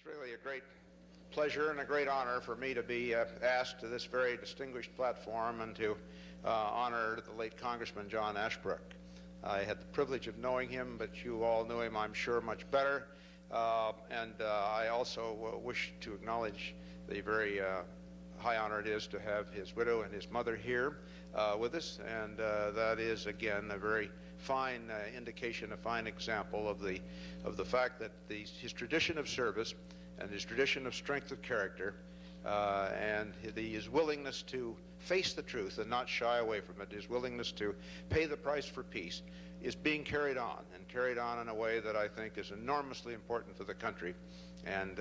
It's really a great pleasure and a great honor for me to be asked to this very distinguished platform and to honor the late Congressman John Ashbrook. I had the privilege of knowing him, but you all knew him, I'm sure, much better. I also wish to acknowledge the very high honor it is to have his widow and his mother here with us, and that is, again, a very fine indication, a fine example of the fact that his tradition of service and his tradition of strength of character and his willingness to face the truth and not shy away from it, his willingness to pay the price for peace, is being carried on in a way that I think is enormously important for the country. And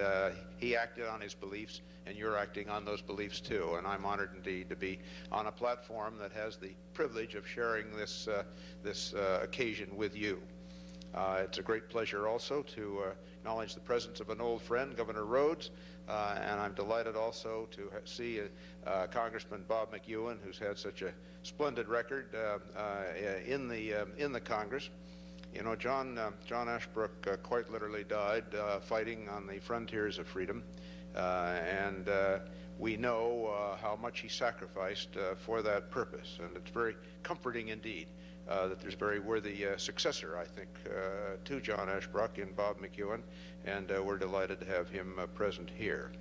he acted on his beliefs, and you're acting on those beliefs too. And I'm honored indeed to be on a platform that has the privilege of sharing this occasion with you. It's a great pleasure also to acknowledge the presence of an old friend, Governor Rhodes, and I'm delighted also to see Congressman Bob McEwen, who's had such a splendid record in the Congress. You know, John Ashbrook quite literally died fighting on the frontiers of freedom, and we know how much he sacrificed for that purpose, and it's very comforting indeed that there's a very worthy successor, I think, to John Ashbrook in Bob McEwen, and we're delighted to have him present here.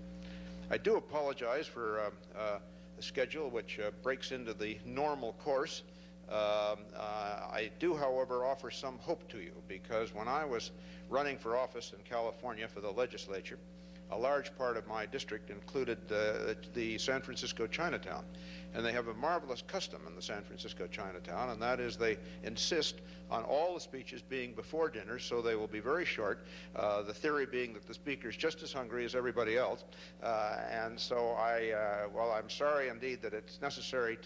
I do apologize for a schedule which breaks into the normal course. I do, however, offer some hope to you, because when I was running for office in California for the legislature, a large part of my district included the San Francisco Chinatown. And they have a marvelous custom in the San Francisco Chinatown, and that is they insist on all the speeches being before dinner, so they will be very short, the theory being that the speaker's just as hungry as everybody else. And so while I'm sorry indeed that it's necessary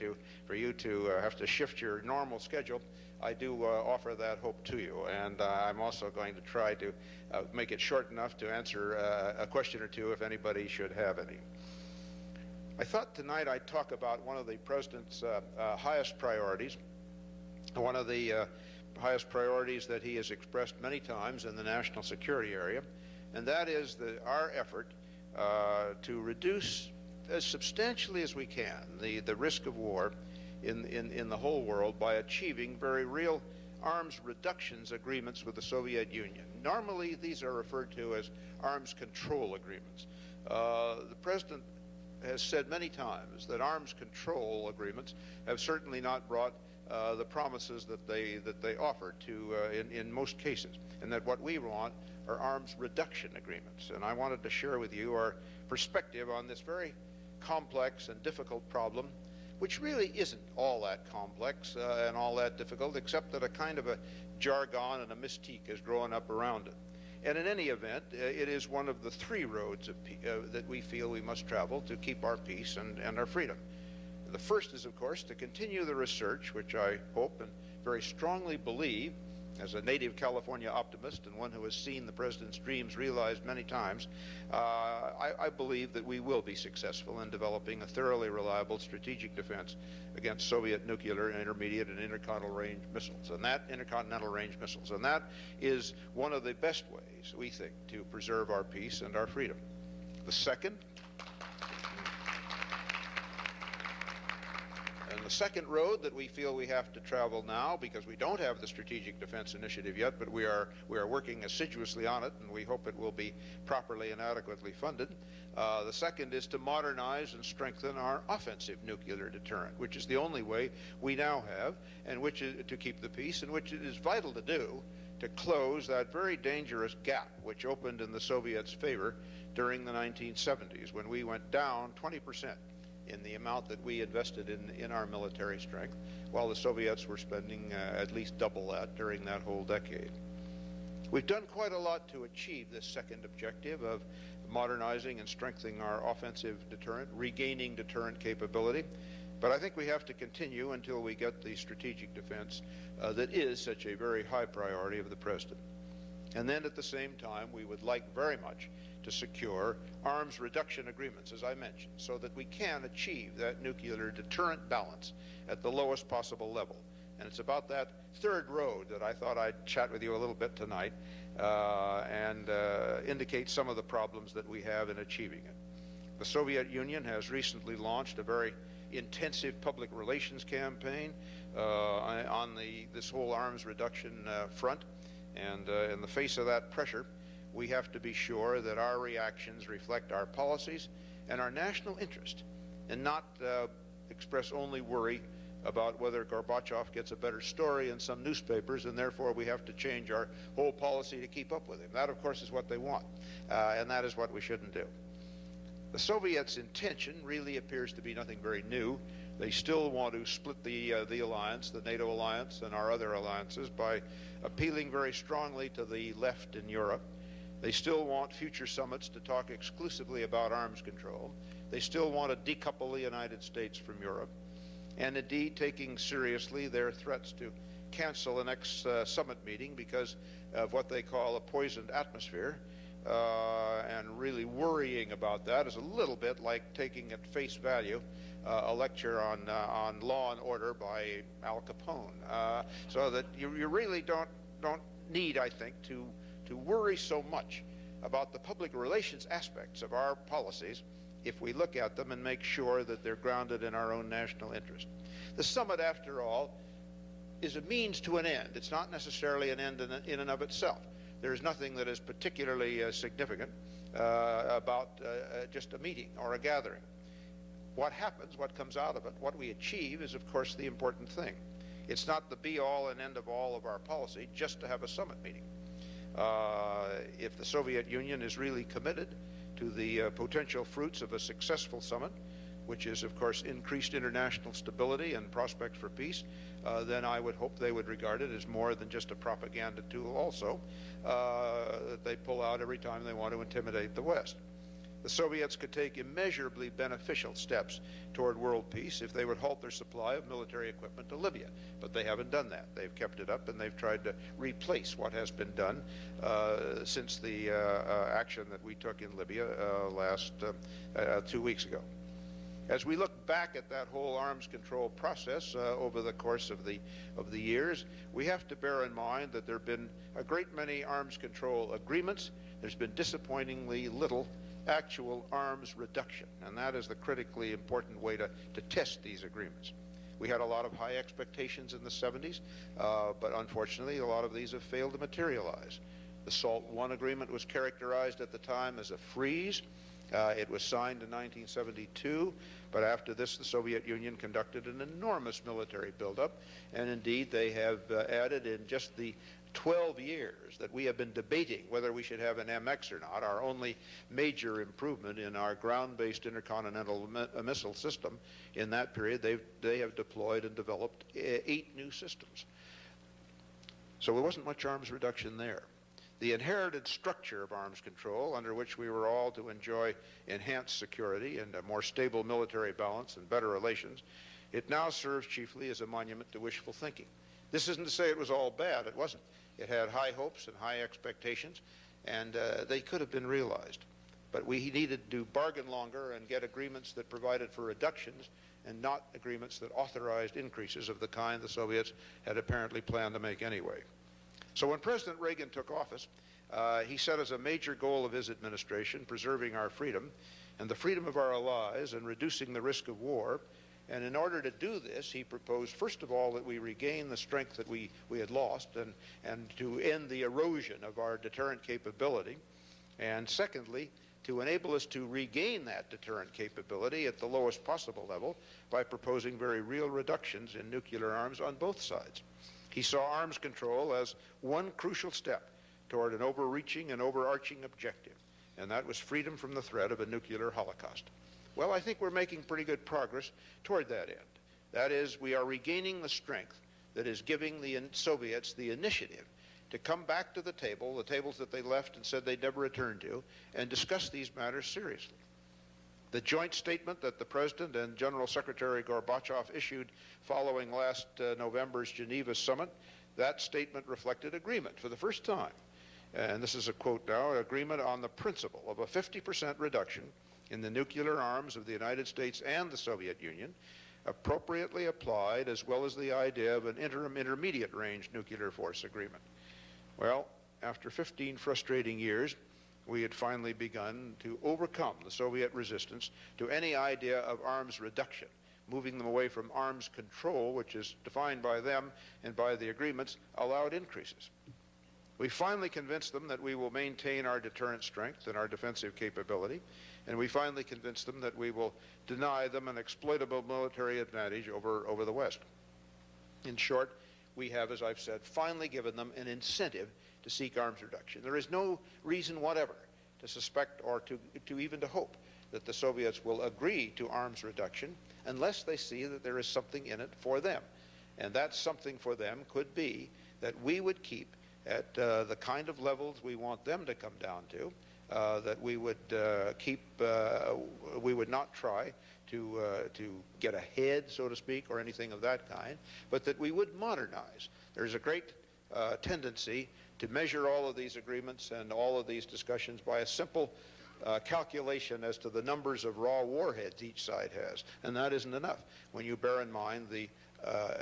for you to have to shift your normal schedule, I do offer that hope to you. And I'm also going to try to make it short enough to answer a question or two if anybody should have any. I thought tonight I'd talk about one of the President's highest priorities, one of the highest priorities that he has expressed many times in the national security area, and that is our effort to reduce as substantially as we can the risk of war in the whole world by achieving very real arms reductions agreements with the Soviet Union. Normally, these are referred to as arms control agreements. The President has said many times that arms control agreements have certainly not brought the promises that they offer in most cases, and that what we want are arms reduction agreements. And I wanted to share with you our perspective on this very complex and difficult problem, which really isn't all that complex and all that difficult, except that a kind of a jargon and a mystique has grown up around it. And in any event, it is one of the three roads that we feel we must travel to keep our peace and our freedom. The first is, of course, to continue the research, which I hope and very strongly believe, as a native California optimist and one who has seen the President's dreams realized many times, I believe that we will be successful in developing a thoroughly reliable strategic defense against Soviet nuclear, intermediate, and intercontinental range missiles. And that is one of the best ways, we think, to preserve our peace and our freedom. The second road that we feel we have to travel now, because we don't have the Strategic Defense Initiative yet, but we are working assiduously on it, and we hope it will be properly and adequately funded. The second is to modernize and strengthen our offensive nuclear deterrent, which is the only way we now have, and which is to keep the peace, and which it is vital to do to close that very dangerous gap which opened in the Soviets' favor during the 1970s, when we went down 20% in the amount that we invested in our military strength, while the Soviets were spending at least double that during that whole decade. We've done quite a lot to achieve this second objective of modernizing and strengthening our offensive deterrent, regaining deterrent capability, but I think we have to continue until we get the strategic defense that is such a very high priority of the President. And then at the same time, we would like very much to secure arms reduction agreements, as I mentioned, so that we can achieve that nuclear deterrent balance at the lowest possible level, And it's about that third road that I thought I'd chat with you a little bit tonight and indicate some of the problems that we have in achieving it. The Soviet Union has recently launched a very intensive public relations campaign on this whole arms reduction front. And in the face of that pressure, we have to be sure that our reactions reflect our policies and our national interest, and not express only worry about whether Gorbachev gets a better story in some newspapers, and therefore we have to change our whole policy to keep up with him. That, of course, is what they want, and that is what we shouldn't do. The Soviets' intention really appears to be nothing very new. They still want to split the alliance, the NATO alliance, and our other alliances by appealing very strongly to the left in Europe. They still want future summits to talk exclusively about arms control. They still want to decouple the United States from Europe, and indeed taking seriously their threats to cancel the next summit meeting because of what they call a poisoned atmosphere. And really worrying about that is a little bit like taking at face value a lecture on law and order by Al Capone. So that you really don't need, I think, to worry so much about the public relations aspects of our policies if we look at them and make sure that they're grounded in our own national interest. The summit, after all, is a means to an end. It's not necessarily an end in and of itself. There's nothing that is particularly significant about just a meeting or a gathering. What happens, what comes out of it, what we achieve is, of course, the important thing. It's not the be-all and end-of-all of our policy just to have a summit meeting. If the Soviet Union is really committed to the potential fruits of a successful summit, which is, of course, increased international stability and prospects for peace, then I would hope they would regard it as more than just a propaganda tool also that they pull out every time they want to intimidate the West. The Soviets could take immeasurably beneficial steps toward world peace if they would halt their supply of military equipment to Libya, but they haven't done that. They've kept it up, and they've tried to replace what has been done since the action that we took in Libya last 2 weeks ago. As we look back at that whole arms control process over the course of the years, we have to bear in mind that there have been a great many arms control agreements. There's been disappointingly little actual arms reduction, and that is the critically important way to test these agreements. We had a lot of high expectations in the 70s, but unfortunately a lot of these have failed to materialize. The SALT I agreement was characterized at the time as a freeze. It was signed in 1972, but after this the Soviet Union conducted an enormous military buildup, and indeed they have added in just the 12 years that we have been debating whether we should have an MX or not, our only major improvement in our ground-based intercontinental missile system. In that period, they have deployed and developed 8 new systems. So there wasn't much arms reduction there. The inherited structure of arms control, under which we were all to enjoy enhanced security and a more stable military balance and better relations, it now serves chiefly as a monument to wishful thinking. This isn't to say it was all bad. It wasn't. It had high hopes and high expectations, and they could have been realized. But we needed to bargain longer and get agreements that provided for reductions and not agreements that authorized increases of the kind the Soviets had apparently planned to make anyway. So when President Reagan took office, he set as a major goal of his administration preserving our freedom and the freedom of our allies and reducing the risk of war. And in order to do this, he proposed, first of all, that we regain the strength that we had lost and to end the erosion of our deterrent capability. And secondly, to enable us to regain that deterrent capability at the lowest possible level by proposing very real reductions in nuclear arms on both sides. He saw arms control as one crucial step toward an overreaching and overarching objective, and that was freedom from the threat of a nuclear holocaust. Well, I think we're making pretty good progress toward that end. That is, we are regaining the strength that is giving the Soviets the initiative to come back to the tables that they left and said they'd never return to, and discuss these matters seriously. The joint statement that the President and General Secretary Gorbachev issued following last November's Geneva summit, that statement reflected agreement for the first time. And this is a quote now, agreement on the principle of a 50% reduction in the nuclear arms of the United States and the Soviet Union appropriately applied, as well as the idea of an intermediate range nuclear force agreement. Well, after 15 frustrating years, we had finally begun to overcome the Soviet resistance to any idea of arms reduction, moving them away from arms control, which is defined by them and by the agreements, allowed increases. We finally convinced them that we will maintain our deterrent strength and our defensive capability, and we finally convinced them that we will deny them an exploitable military advantage over the West. In short, we have, as I've said, finally given them an incentive to seek arms reduction. There is no reason whatever to suspect or to even to hope that the Soviets will agree to arms reduction unless they see that there is something in it for them. And that something for them could be that we would keep at the kind of levels we want them to come down to, that we would we would not try to get ahead, so to speak, or anything of that kind, but that we would modernize. There's a great tendency to measure all of these agreements and all of these discussions by a simple calculation as to the numbers of raw warheads each side has, and that isn't enough when you bear in mind the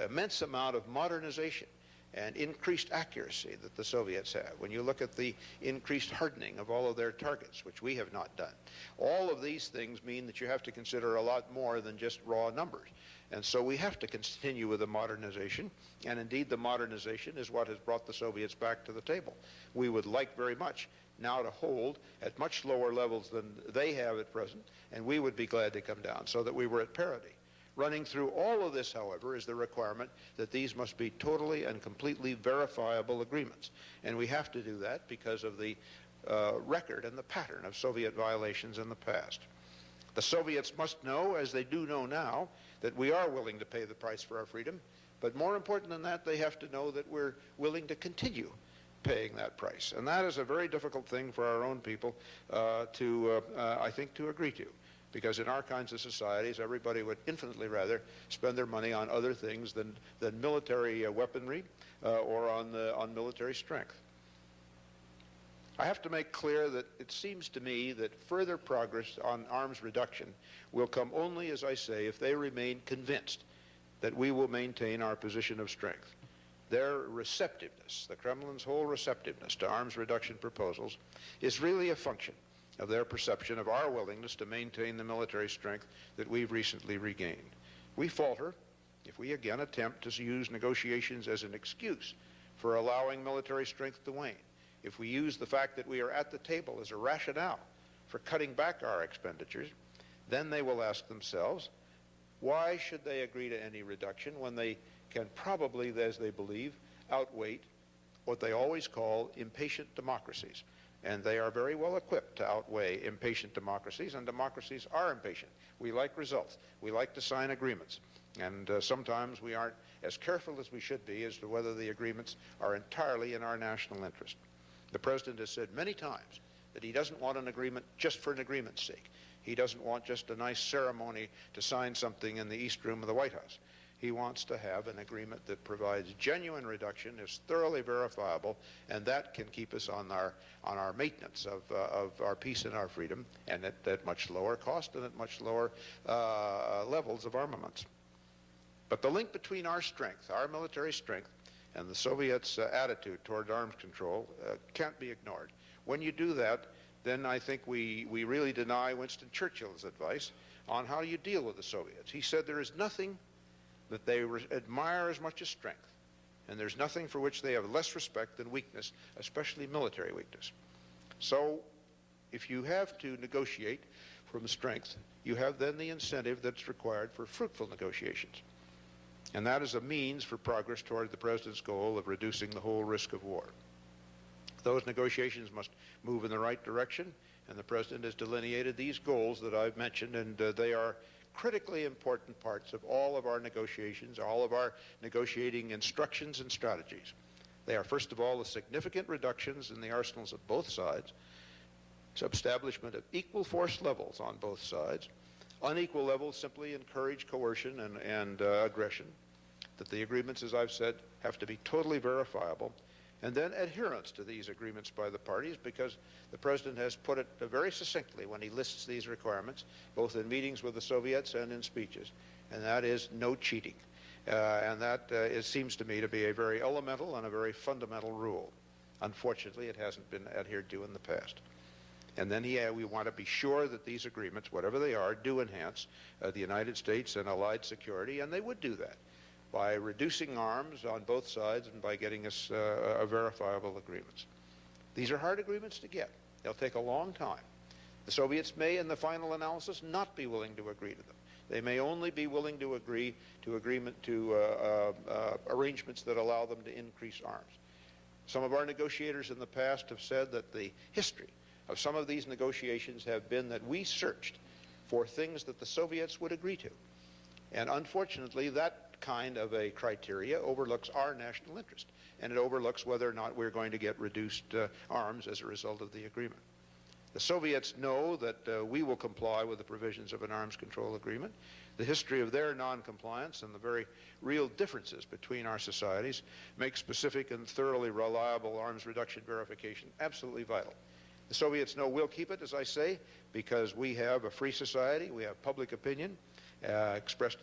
immense amount of modernization and increased accuracy that the Soviets have. When you look at the increased hardening of all of their targets, which we have not done, all of these things mean that you have to consider a lot more than just raw numbers. And so we have to continue with the modernization, and indeed the modernization is what has brought the Soviets back to the table. We would like very much now to hold at much lower levels than they have at present, and we would be glad to come down so that we were at parity. Running through all of this, however, is the requirement that these must be totally and completely verifiable agreements. And we have to do that because of the record and the pattern of Soviet violations in the past. The Soviets must know, as they do know now, that we are willing to pay the price for our freedom. But more important than that, they have to know that we're willing to continue paying that price. And that is a very difficult thing for our own people I think, to agree to. Because in our kinds of societies, everybody would infinitely rather spend their money on other things than military weaponry or on military strength. I have to make clear that it seems to me that further progress on arms reduction will come only, as I say, if they remain convinced that we will maintain our position of strength. Their receptiveness, the Kremlin's whole receptiveness to arms reduction proposals, is really a function of their perception of our willingness to maintain the military strength that we've recently regained. We falter if we again attempt to use negotiations as an excuse for allowing military strength to wane. If we use the fact that we are at the table as a rationale for cutting back our expenditures, then they will ask themselves, why should they agree to any reduction when they can probably, as they believe, outweigh what they always call impatient democracies? And they are very well equipped to outweigh impatient democracies, and democracies are impatient. We like results. We like to sign agreements. And sometimes we aren't as careful as we should be as to whether the agreements are entirely in our national interest. The President has said many times that he doesn't want an agreement just for an agreement's sake. He doesn't want just a nice ceremony to sign something in the East Room of the White House. He wants to have an agreement that provides genuine reduction, is thoroughly verifiable, and that can keep us on our maintenance of our peace and our freedom, and at much lower cost and at much lower levels of armaments. But the link between our strength, our military strength, and the Soviets' attitude toward arms control can't be ignored. When you do that, then I think we really deny Winston Churchill's advice on how you deal with the Soviets. He said there is nothing that they admire as much as strength, and there's nothing for which they have less respect than weakness, especially military weakness. So if you have to negotiate from strength, you have then the incentive that's required for fruitful negotiations. And that is a means for progress toward the President's goal of reducing the whole risk of war. Those negotiations must move in the right direction, and the President has delineated these goals that I've mentioned, and they are critically important parts of all of our negotiations, all of our negotiating instructions and strategies. They are, first of all, the significant reductions in the arsenals of both sides, establishment of equal force levels on both sides. Unequal levels simply encourage coercion and aggression, that the agreements, as I've said, have to be totally verifiable, and then adherence to these agreements by the parties, because the President has put it very succinctly when he lists these requirements, both in meetings with the Soviets and in speeches. and that is no cheating. And that it seems to me to be a very elemental and a very fundamental rule. Unfortunately, it hasn't been adhered to in the past. And then we want to be sure that these agreements, whatever they are, do enhance the United States and allied security, and they would do that by reducing arms on both sides and by getting us verifiable agreements. These are hard agreements to get. They'll take a long time. The Soviets may, in the final analysis, not be willing to agree to them. They may only be willing to agree to arrangements that allow them to increase arms. Some of our negotiators in the past have said that the history of some of these negotiations have been that we searched for things that the Soviets would agree to. And unfortunately, that kind of a criteria overlooks our national interest, and it overlooks whether or not we're going to get reduced arms as a result of the agreement. The Soviets know that we will comply with the provisions of an arms control agreement. The history of their non-compliance and the very real differences between our societies make specific and thoroughly reliable arms reduction verification absolutely vital. The Soviets know we'll keep it, as I say, because we have a free society, we have public opinion expressed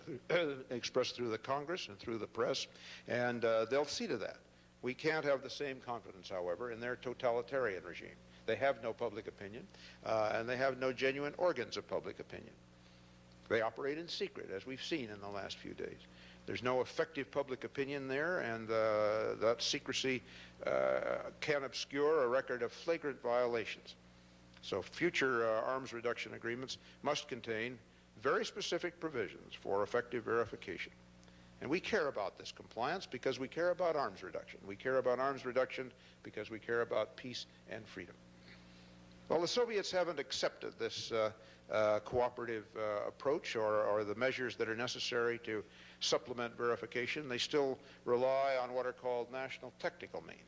through the Congress and through the press, and they'll see to that. We can't have the same confidence, however, in their totalitarian regime. They have no public opinion, and they have no genuine organs of public opinion. They operate in secret, as we've seen in the last few days. There's no effective public opinion there, and that secrecy can obscure a record of flagrant violations. So future arms reduction agreements must contain very specific provisions for effective verification. And we care about this compliance because we care about arms reduction. We care about arms reduction because we care about peace and freedom. Well, the Soviets haven't accepted this cooperative approach or the measures that are necessary to supplement verification. They still rely on what are called national technical means.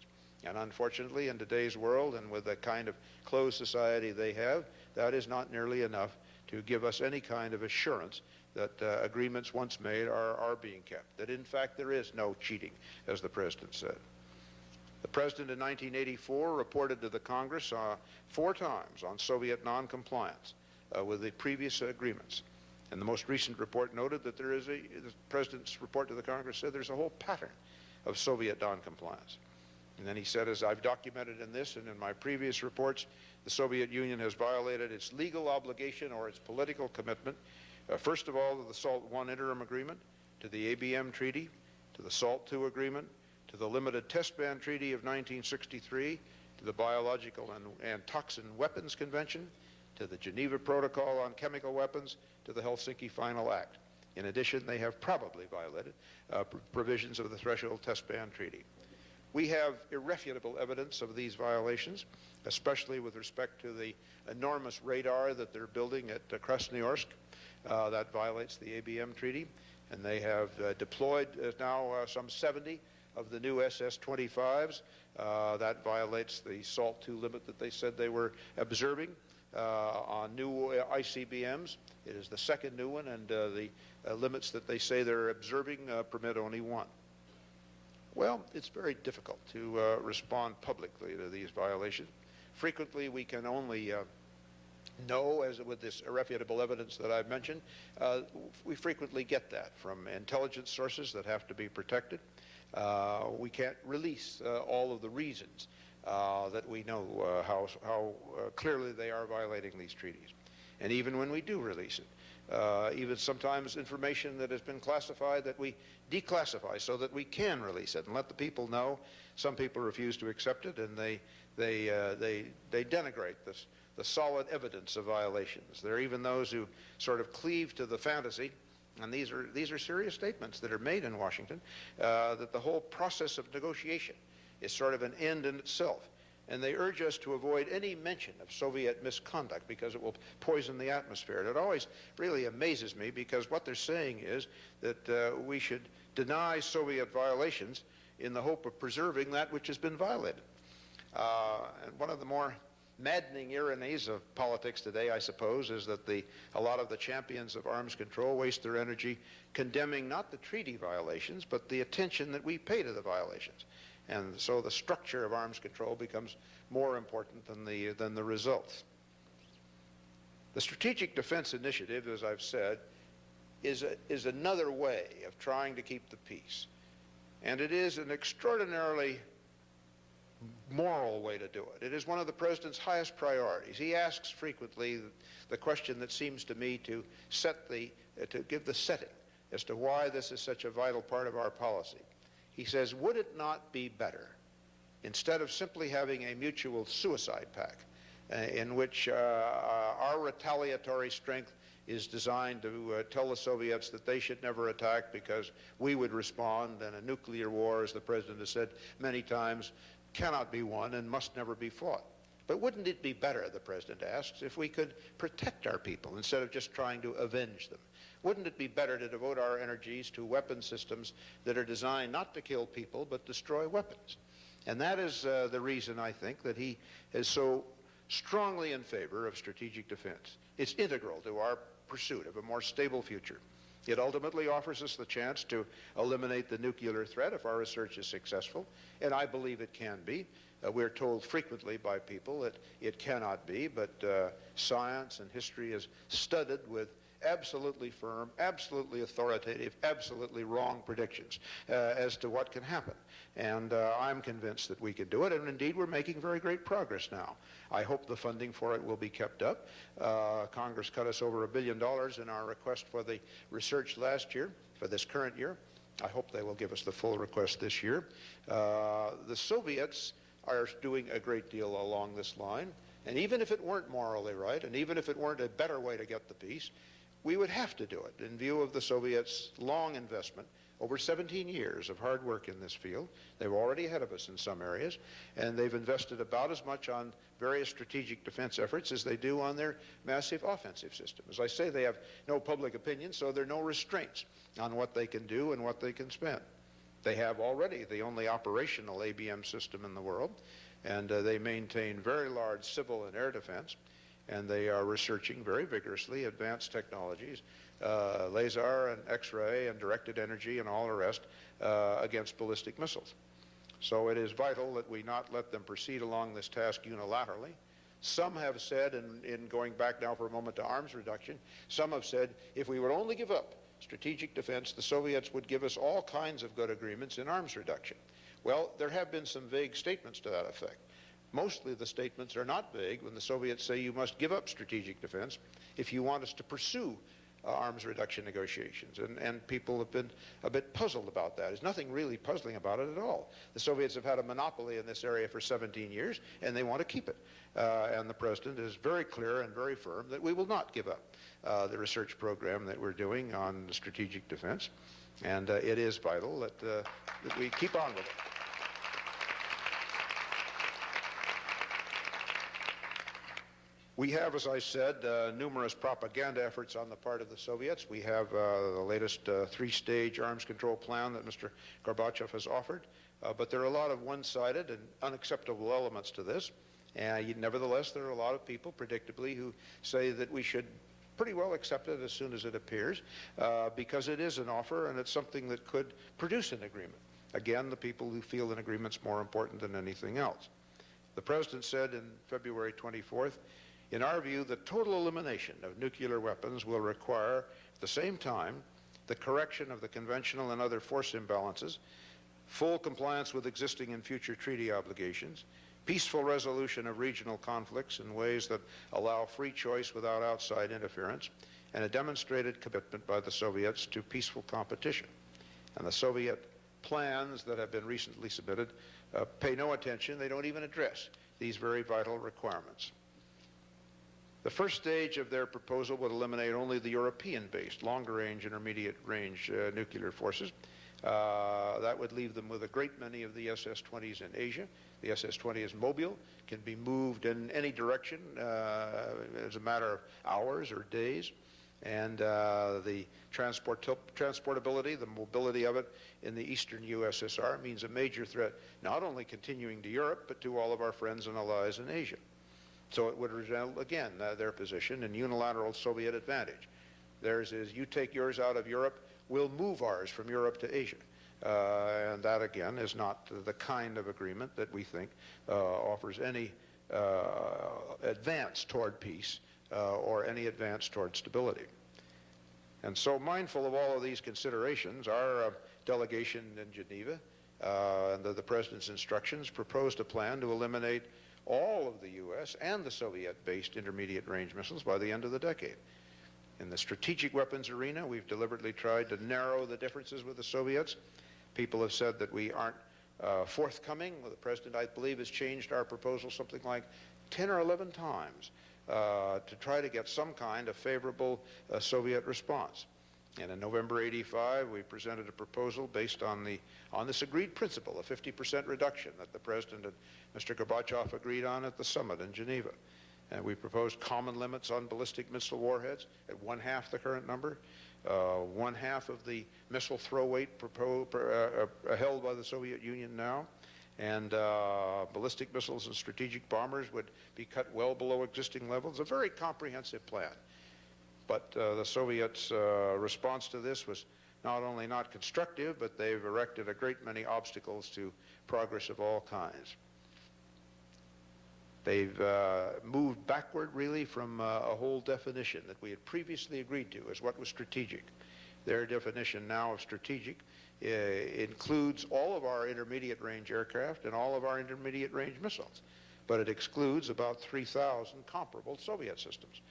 And unfortunately, in today's world and with the kind of closed society they have, that is not nearly enough to give us any kind of assurance that agreements once made are being kept, that in fact there is no cheating, as the President said. The President in 1984 reported to the Congress 4 times on Soviet non-compliance with the previous agreements. And the most recent report noted that the President's report to the Congress said there's a whole pattern of Soviet non-compliance. And then he said, as I've documented in this and in my previous reports, the Soviet Union has violated its legal obligation or its political commitment, first of all, to the SALT I interim agreement, to the ABM treaty, to the SALT II agreement, to the Limited Test Ban Treaty of 1963, to the Biological and Toxin Weapons Convention, to the Geneva Protocol on Chemical Weapons, to the Helsinki Final Act. In addition, they have probably violated provisions of the Threshold Test Ban Treaty. We have irrefutable evidence of these violations, especially with respect to the enormous radar that they're building at Krasnoyarsk. That violates the ABM treaty, and they have deployed now some 70 of the new SS-25s. That violates the SALT II limit that they said they were observing on new ICBMs. It is the second new one, and the limits that they say they're observing permit only one. Well, it's very difficult to respond publicly to these violations. Frequently, we can only know, as with this irrefutable evidence that I've mentioned, we frequently get that from intelligence sources that have to be protected. We can't release all of the reasons that we know how clearly they are violating these treaties. And even when we do release it, even sometimes information that has been classified that we declassify so that we can release it and let the people know. Some people refuse to accept it, and they denigrate the solid evidence of violations. There are even those who sort of cleave to the fantasy, and these are serious statements that are made in Washington, that the whole process of negotiation is sort of an end in itself. And they urge us to avoid any mention of Soviet misconduct because it will poison the atmosphere. And it always really amazes me because what they're saying is that we should deny Soviet violations in the hope of preserving that which has been violated. And one of the more maddening ironies of politics today, I suppose, is that a lot of the champions of arms control waste their energy condemning not the treaty violations, but the attention that we pay to the violations. And so the structure of arms control becomes more important than the results. The Strategic Defense Initiative, as I've said, is another way of trying to keep the peace. And it is an extraordinarily moral way to do it. It is one of the president's highest priorities. He asks frequently the question that seems to me to give the setting as to why this is such a vital part of our policy. He says, would it not be better, instead of simply having a mutual suicide pact in which our retaliatory strength is designed to tell the Soviets that they should never attack because we would respond, and a nuclear war, as the president has said many times, cannot be won and must never be fought. But wouldn't it be better, the president asks, if we could protect our people instead of just trying to avenge them? Wouldn't it be better to devote our energies to weapon systems that are designed not to kill people but destroy weapons? And that is the reason, I think, that he is so strongly in favor of strategic defense. It's integral to our pursuit of a more stable future. It ultimately offers us the chance to eliminate the nuclear threat if our research is successful, and I believe it can be. We're told frequently by people that it cannot be, but science and history is studded with absolutely firm, absolutely authoritative, absolutely wrong predictions as to what can happen. And I'm convinced that we can do it, and indeed we're making very great progress now. I hope the funding for it will be kept up. Congress cut us over $1 billion in our request for the research last year, for this current year. I hope they will give us the full request this year. The Soviets are doing a great deal along this line, and even if it weren't morally right, and even if it weren't a better way to get the peace, we would have to do it in view of the Soviets' long investment, over 17 years of hard work in this field. They're already ahead of us in some areas, and they've invested about as much on various strategic defense efforts as they do on their massive offensive system. As I say, they have no public opinion, so there are no restraints on what they can do and what they can spend. They have already the only operational ABM system in the world, and they maintain very large civil and air defense, and they are researching very vigorously advanced technologies, laser and X-ray and directed energy and all the rest against ballistic missiles. So it is vital that we not let them proceed along this task unilaterally. Some have said, in going back now for a moment to arms reduction, some have said if we would only give up strategic defense, the Soviets would give us all kinds of good agreements in arms reduction. Well, there have been some vague statements to that effect. Mostly the statements are not vague when the Soviets say you must give up strategic defense if you want us to pursue arms reduction negotiations. And people have been a bit puzzled about that. There's nothing really puzzling about it at all. The Soviets have had a monopoly in this area for 17 years, and they want to keep it. And the president is very clear and very firm that we will not give up the research program that we're doing on strategic defense. And it is vital that we keep on with it. We have, as I said, numerous propaganda efforts on the part of the Soviets. We have the latest three-stage arms control plan that Mr. Gorbachev has offered, but there are a lot of one-sided and unacceptable elements to this. And nevertheless, there are a lot of people, predictably, who say that we should pretty well accept it as soon as it appears, because it is an offer and it's something that could produce an agreement. Again, the people who feel an agreement's more important than anything else. The president said in February 24th, in our view, the total elimination of nuclear weapons will require, at the same time, the correction of the conventional and other force imbalances, full compliance with existing and future treaty obligations, peaceful resolution of regional conflicts in ways that allow free choice without outside interference, and a demonstrated commitment by the Soviets to peaceful competition. And the Soviet plans that have been recently submitted pay no attention, they don't even address these very vital requirements. The first stage of their proposal would eliminate only the European-based, longer-range, intermediate-range nuclear forces. That would leave them with a great many of the SS-20s in Asia. The SS-20 is mobile, can be moved in any direction as a matter of hours or days. And the transportability, the mobility of it in the eastern USSR means a major threat, not only continuing to Europe, but to all of our friends and allies in Asia. So it would result, again, their position in unilateral Soviet advantage. Theirs is, you take yours out of Europe, we'll move ours from Europe to Asia. And that, again, is not the kind of agreement that we think offers any advance toward peace or any advance toward stability. And so, mindful of all of these considerations, our delegation in Geneva, under the President's instructions, proposed a plan to eliminate all of the U.S. and the Soviet-based intermediate-range missiles by the end of the decade. In the strategic weapons arena, we've deliberately tried to narrow the differences with the Soviets. People have said that we aren't forthcoming. The President, I believe, has changed our proposal something like 10 or 11 times to try to get some kind of favorable Soviet response. And in November '85, we presented a proposal based on this agreed principle, a 50% reduction that the President and Mr. Gorbachev agreed on at the summit in Geneva. And we proposed common limits on ballistic missile warheads at 1/2 the current number, 1/2 of the missile throw weight held by the Soviet Union now, and ballistic missiles and strategic bombers would be cut well below existing levels. A very comprehensive plan. But the Soviets' response to this was not only not constructive, but they've erected a great many obstacles to progress of all kinds. They've moved backward, really, from a whole definition that we had previously agreed to as what was strategic. Their definition now of strategic includes all of our intermediate-range aircraft and all of our intermediate-range missiles, but it excludes about 3,000 comparable Soviet systems.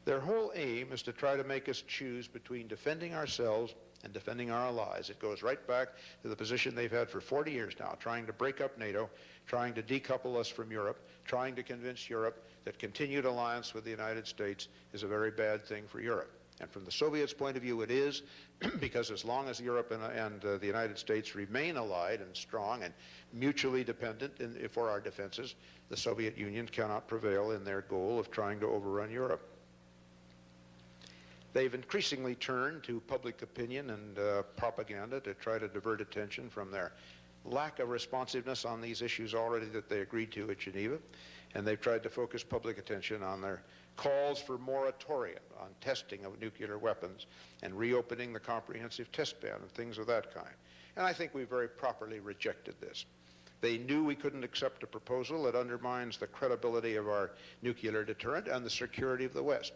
Their whole aim is to try to make us choose between defending ourselves and defending our allies. It goes right back to the position they've had for 40 years now, trying to break up NATO, trying to decouple us from Europe, trying to convince Europe that continued alliance with the United States is a very bad thing for Europe. And from the Soviets' point of view, it is, because as long as Europe and the United States remain allied and strong and mutually dependent for our defenses, the Soviet Union cannot prevail in their goal of trying to overrun Europe. They've increasingly turned to public opinion and propaganda to try to divert attention from their lack of responsiveness on these issues already that they agreed to at Geneva, and they've tried to focus public attention on their calls for moratorium on testing of nuclear weapons and reopening the comprehensive test ban and things of that kind. And I think we very properly rejected this. They knew we couldn't accept a proposal that undermines the credibility of our nuclear deterrent and the security of the West.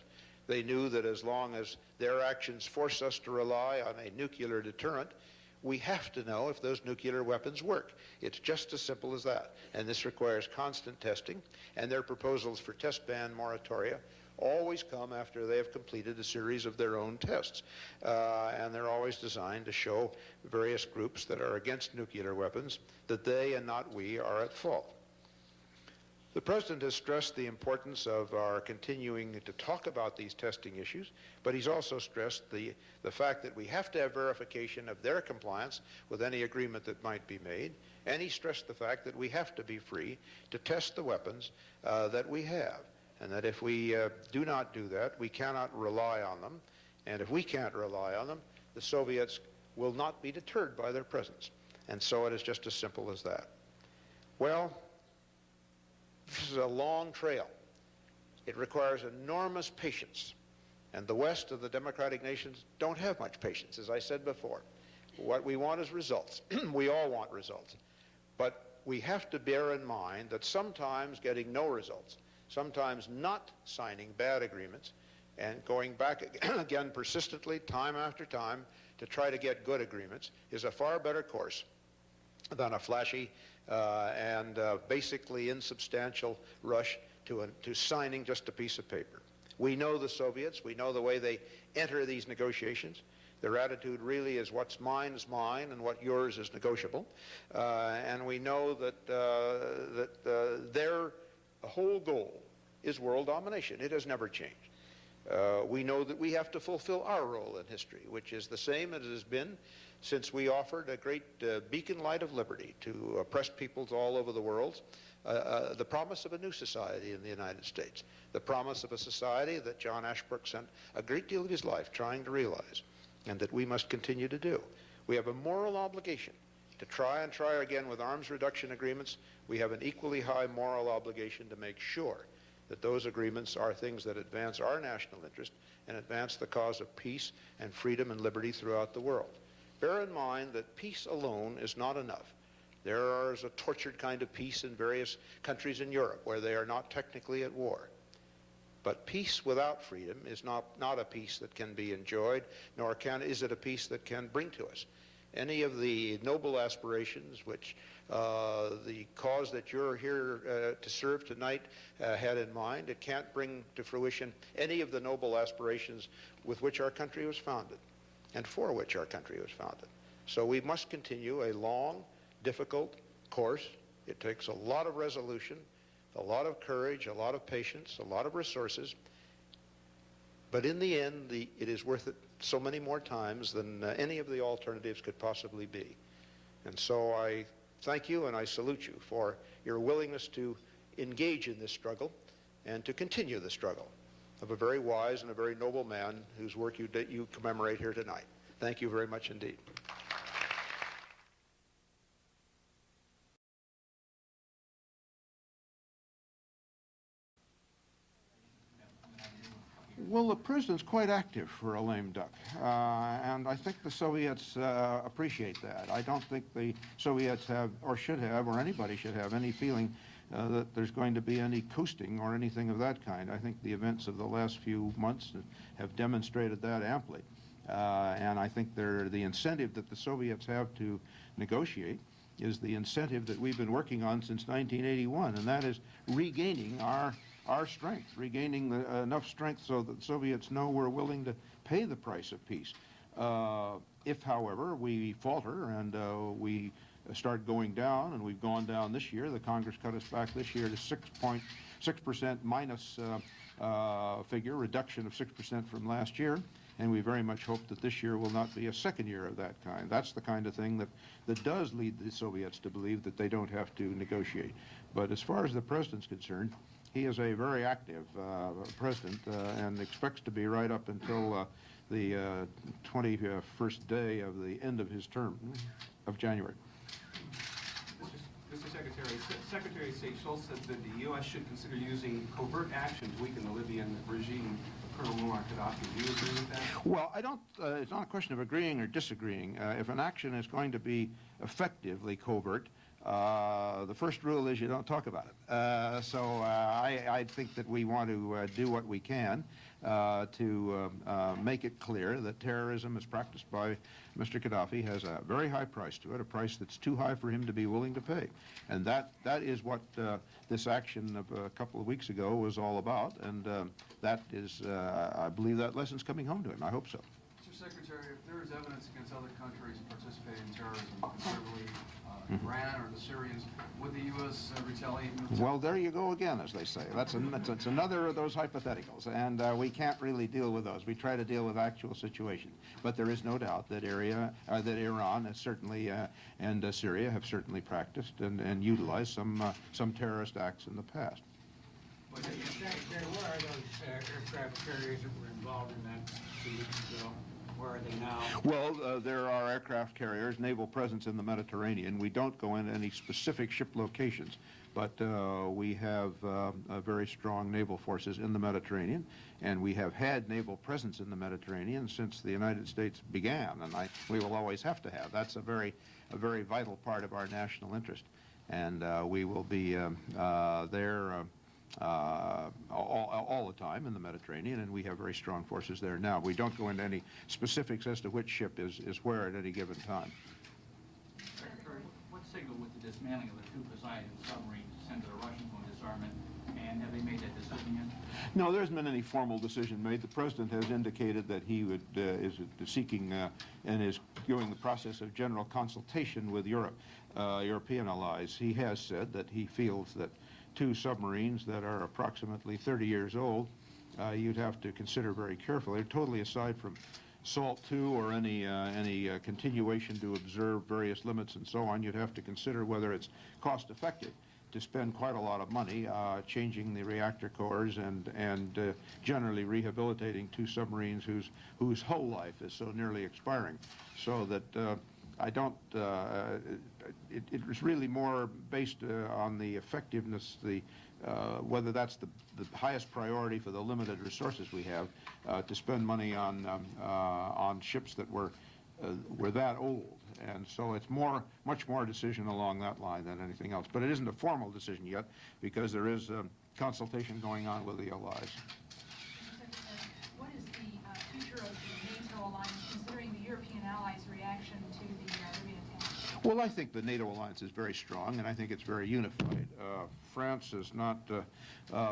They knew that as long as their actions force us to rely on a nuclear deterrent, we have to know if those nuclear weapons work. It's just as simple as that. And this requires constant testing, and their proposals for test ban moratoria always come after they have completed a series of their own tests. And they're always designed to show various groups that are against nuclear weapons that they and not we are at fault. The President has stressed the importance of our continuing to talk about these testing issues, but he's also stressed the fact that we have to have verification of their compliance with any agreement that might be made, and he stressed the fact that we have to be free to test the weapons that we have, and that if we do not do that, we cannot rely on them, and if we can't rely on them, the Soviets will not be deterred by their presence. And so it is just as simple as that. Well, this is a long trail. It requires enormous patience. And the West and the democratic nations don't have much patience, as I said before. What we want is results. We all want results. But we have to bear in mind that sometimes getting no results, sometimes not signing bad agreements, and going back again persistently, time after time, to try to get good agreements is a far better course than a flashy and basically insubstantial rush to signing just a piece of paper. We know the Soviets. We know the way they enter these negotiations. Their attitude really is what's mine is mine and what yours is negotiable. And we know that, their whole goal is world domination. It has never changed. We know that we have to fulfill our role in history, which is the same as it has been since we offered a great beacon light of liberty to oppressed peoples all over the world, the promise of a new society in the United States, the promise of a society that John Ashbrook spent a great deal of his life trying to realize, and that we must continue to do. We have a moral obligation to try and try again with arms reduction agreements. We have an equally high moral obligation to make sure that those agreements are things that advance our national interest and advance the cause of peace and freedom and liberty throughout the world. Bear in mind that peace alone is not enough. There is a tortured kind of peace in various countries in Europe where they are not technically at war. But peace without freedom is not a peace that can be enjoyed, nor is it a peace that can bring to us. Any of the noble aspirations which the cause that you're here to serve tonight had in mind, it can't bring to fruition any of the noble aspirations with which our country was founded and for which our country was founded. So we must continue a long, difficult course. It takes a lot of resolution, a lot of courage, a lot of patience, a lot of resources. But in the end, it is worth it so many more times than any of the alternatives could possibly be. And so I thank you and I salute you for your willingness to engage in this struggle and to continue the struggle of a very wise and a very noble man whose work you commemorate here tonight. Thank you very much indeed. Well, the president's quite active for a lame duck, and I think the Soviets appreciate that. I don't think the Soviets have, or should have, or anybody should have any feeling that there's going to be any coasting or anything of that kind. I think the events of the last few months have demonstrated that amply, and I think the incentive that the Soviets have to negotiate is the incentive that we've been working on since 1981, and that is regaining our strength, regaining enough strength so that the Soviets know we're willing to pay the price of peace. If, however, we falter and we start going down, and we've gone down this year, the Congress cut us back this year to 6.6% minus figure, reduction of 6% from last year, and we very much hope that this year will not be a second year of that kind. That's the kind of thing that does lead the Soviets to believe that they don't have to negotiate. But as far as the president's concerned, he is a very active president and expects to be right up until the 21st day of the end of his term of January. Mr. Secretary, Secretary of State Schultz said that the U.S. should consider using covert action to weaken the Libyan regime of Colonel Muammar Gaddafi. Do you agree with that? Well, I don't. It's not a question of agreeing or disagreeing. If an action is going to be effectively covert, the first rule is you don't talk about it. So I think that we want to do what we can to make it clear that terrorism as practiced by Mr. Gaddafi has a very high price to it, a price that's too high for him to be willing to pay. And that is what this action of a couple of weeks ago was all about, and that is, I believe that lesson's coming home to him. I hope so. Mr. Secretary, if there is evidence against other countries participating in terrorism, considerably Iran or the Syrians, would the U.S. retaliate? Well, there you go again, as they say. That's another of those hypotheticals, and we can't really deal with those. We try to deal with actual situations. But there is no doubt that Iran has certainly and Syria have certainly practiced and utilized some terrorist acts in the past. But where are those aircraft carriers that were involved in that 2 weeks ago? Where are they now? Well, there are aircraft carriers, naval presence in the Mediterranean. We don't go into any specific ship locations, but we have very strong naval forces in the Mediterranean, and we have had naval presence in the Mediterranean since the United States began, and we will always have to have. That's a very vital part of our national interest, and we will be there all the time in the Mediterranean, and we have very strong forces there now. We don't go into any specifics as to which ship is where at any given time. Secretary, what signal would the dismantling of the two Poseidon submarines send to the Russians on disarmament, and have they made that decision yet? No, there hasn't been any formal decision made. The President has indicated that he is seeking and is doing the process of general consultation with European allies. He has said that he feels that two submarines that are approximately 30 years old, you'd have to consider very carefully, totally aside from SALT II or any continuation to observe various limits and so on. You'd have to consider whether it's cost effective to spend quite a lot of money changing the reactor cores and generally rehabilitating two submarines whose whole life is so nearly expiring. So that I don't, it was really more based on the effectiveness, whether that's the highest priority for the limited resources we have to spend money on ships that were that old. And so it's much more decision along that line than anything else. But it isn't a formal decision yet because there is consultation going on with the allies. NATO alliance, considering the European allies' reaction to the Libyan attack? Well, I think the NATO alliance is very strong, and I think it's very unified. France is not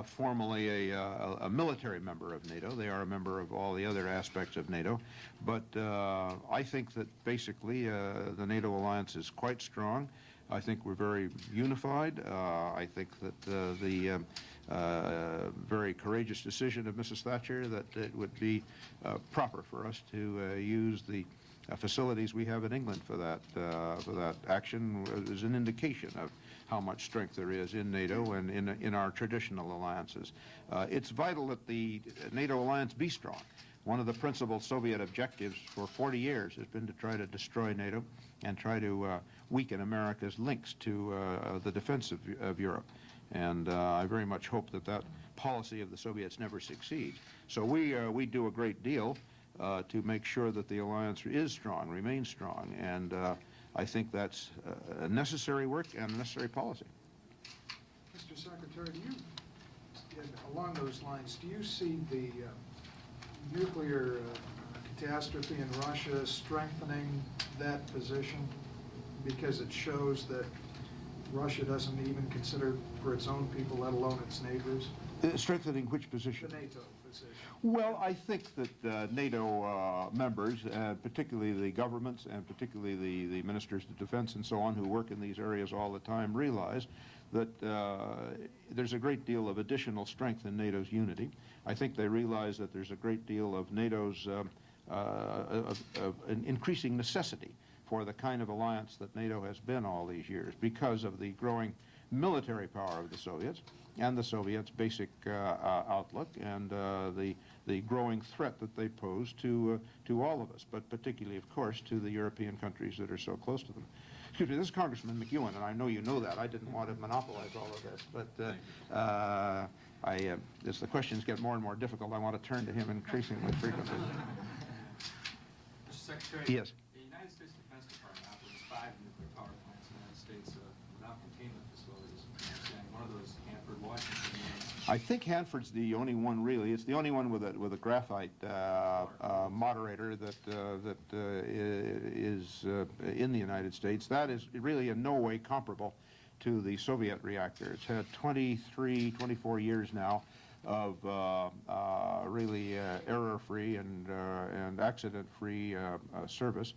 formally a military member of NATO. They are a member of all the other aspects of NATO. But I think that basically the NATO alliance is quite strong. I think we're very unified. I think that the very courageous decision of Mrs. Thatcher that it would be proper for us to use the facilities we have in England for that action is an indication of how much strength there is in NATO and in our traditional alliances. It's vital that the NATO alliance be strong. One of the principal Soviet objectives for 40 years has been to try to destroy NATO and try to weaken America's links to the defense of Europe. And I very much hope that that policy of the Soviets never succeeds. So we do a great deal to make sure that the alliance is strong, remains strong, and I think that's a necessary work and a necessary policy. Mr. Secretary, along those lines, do you see the nuclear catastrophe in Russia strengthening that position because it shows that Russia doesn't even consider for its own people, let alone its neighbors? Strengthening which position? The NATO position. Well, I think that NATO members, particularly the governments and particularly the ministers of defense and so on who work in these areas all the time, realize that there's a great deal of additional strength in NATO's unity. I think they realize that there's a great deal of NATO's an increasing necessity for the kind of alliance that NATO has been all these years because of the growing military power of the Soviets and the Soviets' basic outlook and the growing threat that they pose to all of us, but particularly, of course, to the European countries that are so close to them. Excuse me, this is Congressman McEwen, and I know you know that. I didn't want to monopolize all of this, but as the questions get more and more difficult, I want to turn to him increasingly frequently. Mr. Secretary? Yes. The United States Defense Department operates 5 nuclear power plants in the United States without containment facilities. And one of those is Hanford, Washington. I think Hanford's the only one, really. It's the only one with a graphite moderator that is in the United States. That is really in no way comparable to the Soviet reactor. It's had 23, 24 years now of really error-free and accident-free service.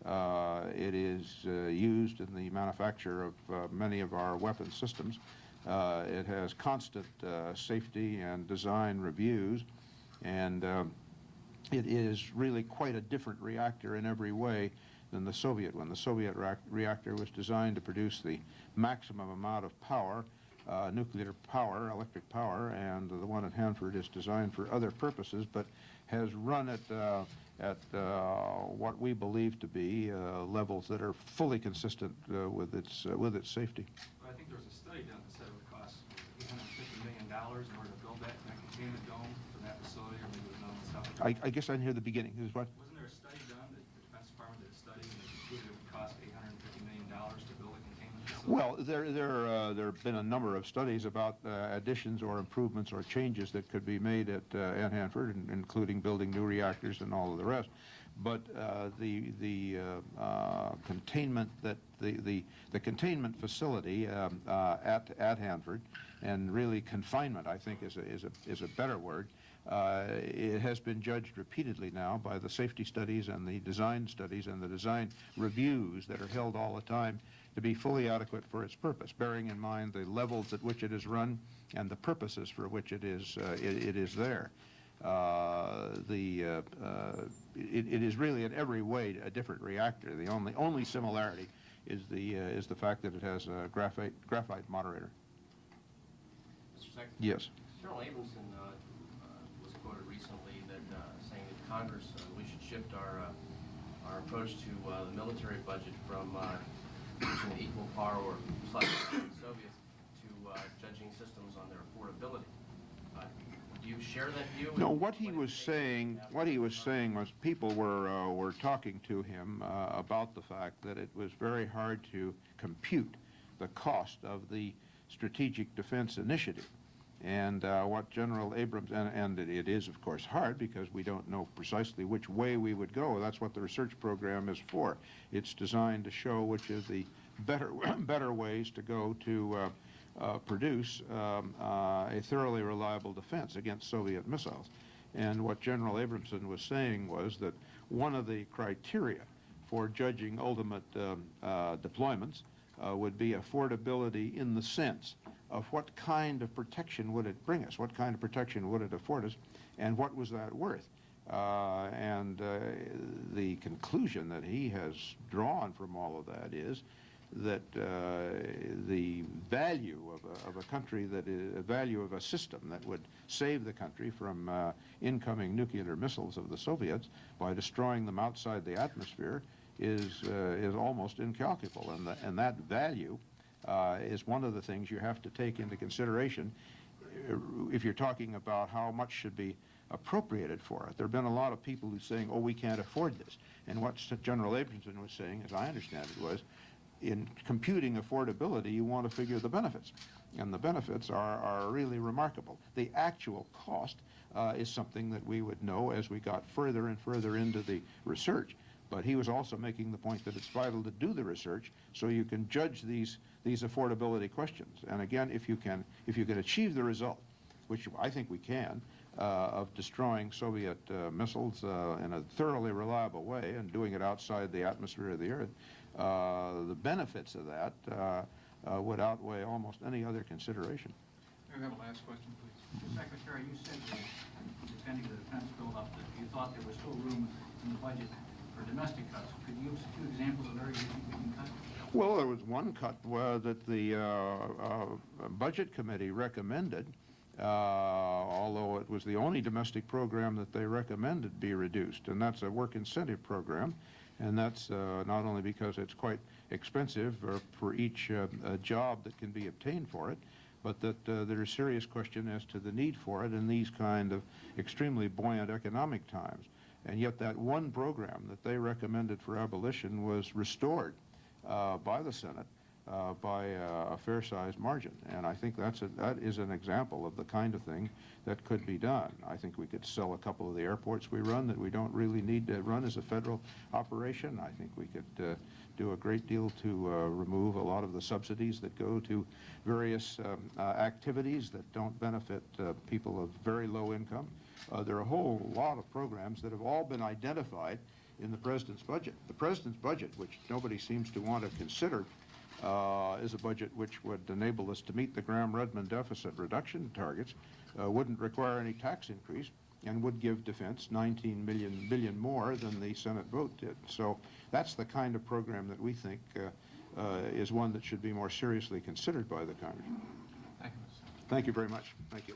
It is used in the manufacture of many of our weapons systems. It has constant safety and design reviews, and it is really quite a different reactor in every way than the Soviet one. The Soviet reactor was designed to produce the maximum amount of power, nuclear power, electric power, and the one at Hanford is designed for other purposes, but has run at what we believe to be levels that are fully consistent with its safety. Well, I think there was a study done that said it would cost $850 million in order to build that containment dome for that facility, or maybe it was known as stuff. I guess I didn't hear the beginning. Is what? Wasn't there a study done, the Defense Department did a study, and they concluded it would cost $850 million to build a containment facility? Well, there have been a number of studies about additions or improvements or changes that could be made at Hanford, including building new reactors and all of the rest. But the containment the containment facility at Hanford, and really confinement, I think, is a better word. It has been judged repeatedly now by the safety studies and the design studies and the design reviews that are held all the time to be fully adequate for its purpose, bearing in mind the levels at which it is run and the purposes for which it is there. It is really in every way a different reactor. The only similarity is the fact that it has a graphite moderator. Mr. Secretary? Yes. General Abramson was quoted recently that saying that Congress, we should shift our approach to the military budget from using the equal power or slightly the Soviets to judging systems on their affordability. Do you share that view? No, what he was saying was people were talking to him about the fact that it was very hard to compute the cost of the strategic defense initiative. And what General Abrams, and it is, of course, hard because we don't know precisely which way we would go. That's what the research program is for. It's designed to show which is the better ways to go to produce a thoroughly reliable defense against Soviet missiles. And what General Abramson was saying was that one of the criteria for judging ultimate deployments would be affordability in the sense of what kind of protection would it bring us, what kind of protection would it afford us, and what was that worth. The conclusion that he has drawn from all of that is that the value of a country that is a value of a system that would save the country from incoming nuclear missiles of the Soviets by destroying them outside the atmosphere is almost incalculable, and that value is one of the things you have to take into consideration if you're talking about how much should be appropriated for it. There have been a lot of people who are saying, oh, we can't afford this. And what General Abramson was saying, as I understand it, was in computing affordability, you want to figure the benefits. And the benefits are really remarkable. The actual cost is something that we would know as we got further and further into the research. But he was also making the point that it's vital to do the research so you can judge these affordability questions. And again, if you can achieve the result, which I think we can, of destroying Soviet missiles in a thoroughly reliable way and doing it outside the atmosphere of the Earth, the benefits of that would outweigh almost any other consideration. May we have a last question, please? Mr. Secretary, you said defending the defense build-up that you thought there was still room in the budget for domestic cuts. Could you give us a few examples of areas you think we can cut? Well, there was one cut that the Budget Committee recommended, although it was the only domestic program that they recommended be reduced, and that's a work incentive program. And that's not only because it's quite expensive for each job that can be obtained for it, but that there is serious question as to the need for it in these kind of extremely buoyant economic times. And yet that one program that they recommended for abolition was restored by the Senate by a fair-sized margin. And I think that is an example of the kind of thing that could be done. I think we could sell a couple of the airports we run that we don't really need to run as a federal operation. I think we could do a great deal to remove a lot of the subsidies that go to various activities that don't benefit people of very low income. There are a whole lot of programs that have all been identified in the President's budget. The President's budget, which nobody seems to want to consider, is a budget which would enable us to meet the Gramm-Rudman deficit reduction targets, wouldn't require any tax increase, and would give defense $19 billion more than the Senate vote did. So that's the kind of program that we think is one that should be more seriously considered by the Congress. Thank you, Mr. Secretary. Thank you very much. Thank you.